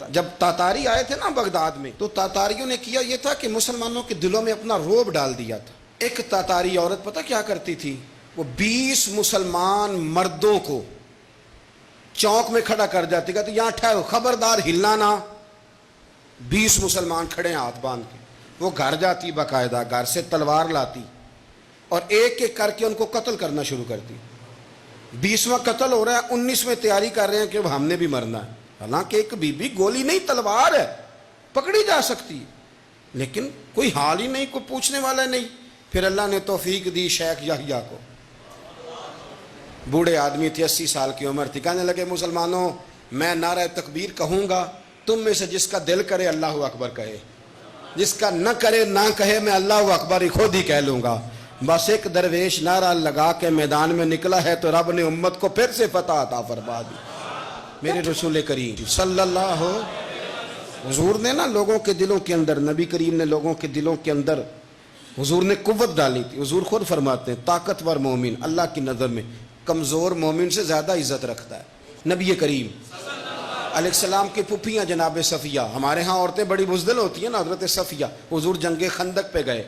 جب تاتاری آئے تھے نا بغداد میں، تو تاتاریوں نے کیا یہ تھا کہ مسلمانوں کے دلوں میں اپنا رعب ڈال دیا تھا۔ ایک تاتاری عورت پتہ کیا کرتی تھی؟ وہ 20 مسلمان مردوں کو چوک میں کھڑا کر جاتی، کہتی یہاں ٹھہرو، خبردار ہلنا نہ۔ 20 مسلمان کھڑے ہیں ہاتھ باندھ کے، وہ گھر جاتی، باقاعدہ گھر سے تلوار لاتی اور ایک ایک کر کے ان کو قتل کرنا شروع کرتی۔ 20واں قتل ہو رہا ہے، 19ویں تیاری کر رہے ہیں کہ اب ہم نے بھی مرنا ہے۔ حالانکہ ایک بی بی گولی نہیں تلوار ہے، پکڑی جا سکتی ہے، لیکن کوئی حال ہی نہیں، کوئی پوچھنے والا نہیں۔ پھر اللہ نے توفیق دی شیخ یحییٰ کو، بوڑھے آدمی تھے، 80 سال کی عمر تھی، کہنے لگے مسلمانوں میں نعرہ تکبیر کہوں گا، تم میں سے جس کا دل کرے اللہ اکبر کہے، جس کا نہ کرے نہ کہے، میں اللہ اکبر خود ہی کہہ لوں گا۔ بس ایک درویش نعرہ لگا کے میدان میں نکلا ہے تو رب نے امت کو پھر سے فتح عطا فرما دی۔ میرے رسول کریم صلی اللہ، حضور نے نا لوگوں کے دلوں کے اندر، نبی کریم نے لوگوں کے دلوں کے اندر حضور نے قوت ڈالی تھی۔ حضور خود فرماتے ہیں طاقتور مومن اللہ کی نظر میں کمزور مومن سے زیادہ عزت رکھتا ہے۔ نبی کریم علیہ السلام کی پھپھیاں جناب صفیہ، ہمارے ہاں عورتیں بڑی بزدل ہوتی ہیں نا، حضرت صفیہ، حضور جنگ خندق پہ گئے،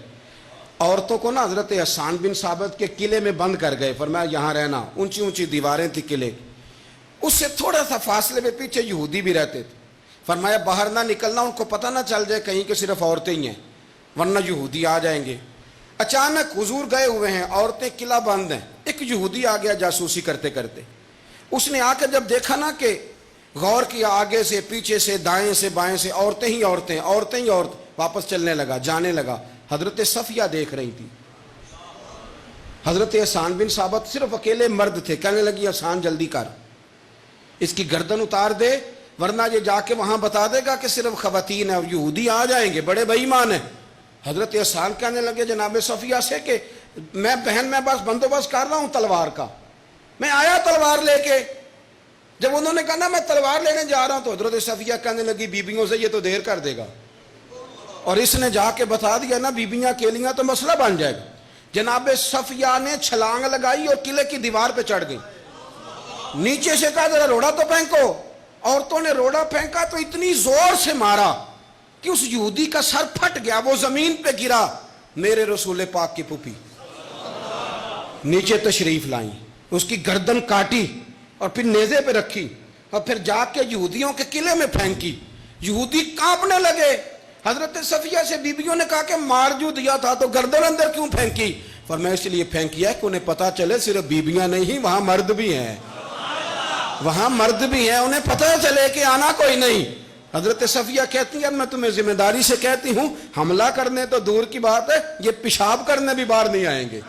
عورتوں کو نا حضرت حسان بن ثابت کے قلعے میں بند کر گئے، فرمایا یہاں رہنا، اونچی اونچی دیواریں تھی قلعے، اس سے تھوڑا سا فاصلے میں پیچھے یہودی بھی رہتے تھے، فرمایا باہر نہ نکلنا، ان کو پتہ نہ چل جائے کہیں کہ صرف عورتیں ہی ہیں ورنہ یہودی آ جائیں گے۔ اچانک حضور گئے ہوئے ہیں، عورتیں قلعہ بند ہیں، ایک یہودی آ گیا جاسوسی کرتے کرتے، اس نے آ کے جب دیکھا نا کہ غور کیا، آگے سے پیچھے سے دائیں سے بائیں سے عورتیں ہی عورتیں، عورتیں ہی عورت، واپس چلنے لگا، جانے لگا۔ حضرت صفیہ دیکھ رہی تھی، حضرت حسان بن ثابت صرف اکیلے مرد تھے، کہنے لگی حسان جلدی کر، اس کی گردن اتار دے ورنہ یہ جا کے وہاں بتا دے گا کہ صرف خواتین ہیں اور یہودی آ جائیں گے، بڑے بے ایمان ہیں۔ حضرت حسان کہنے لگے جناب صفیہ سے کہ میں بہن میں بس بندوبست کر رہا ہوں تلوار کا، میں آیا تلوار لے کے۔ جب انہوں نے کہا نا میں تلوار لینے جا رہا ہوں تو حضرت صفیہ کہنے لگی بیبیوں سے یہ تو دیر کر دے گا، اور اس نے جا کے بتا دیا نا بیبیاں اکیلیاں تو مسئلہ بن جائے گا۔ جناب صفیہ نے چھلانگ لگائی اور قلعے کی دیوار پہ چڑھ گئی، نیچے سے کہا ذرا روڑا تو پھینکو، عورتوں نے روڑا پھینکا تو اتنی زور سے مارا کہ اس یہودی کا سر پھٹ گیا، وہ زمین پہ گرا۔ میرے رسول پاک کی پھوپھی نیچے تشریف لائیں، اس کی گردن کاٹی اور پھر نیزے پہ رکھی اور پھر جا کے یہودیوں کے قلعے میں پھینکی، یہودی کانپنے لگے۔ حضرت صفیہ سے بیبیوں نے کہا کہ مار جو دیا تھا تو گردن اندر کیوں پھینکی؟ فرمایا اس لیے پھینکی ہے کہ انہیں پتا چلے صرف بیبیاں نہیں، وہاں مرد بھی ہیں، وہاں مرد بھی ہیں، انہیں پتہ چلے کہ آنا کوئی نہیں۔ حضرت صفیہ کہتی ہے میں تمہیں ذمہ داری سے کہتی ہوں، حملہ کرنے تو دور کی بات ہے، یہ پیشاب کرنے بھی باہر نہیں آئیں گے۔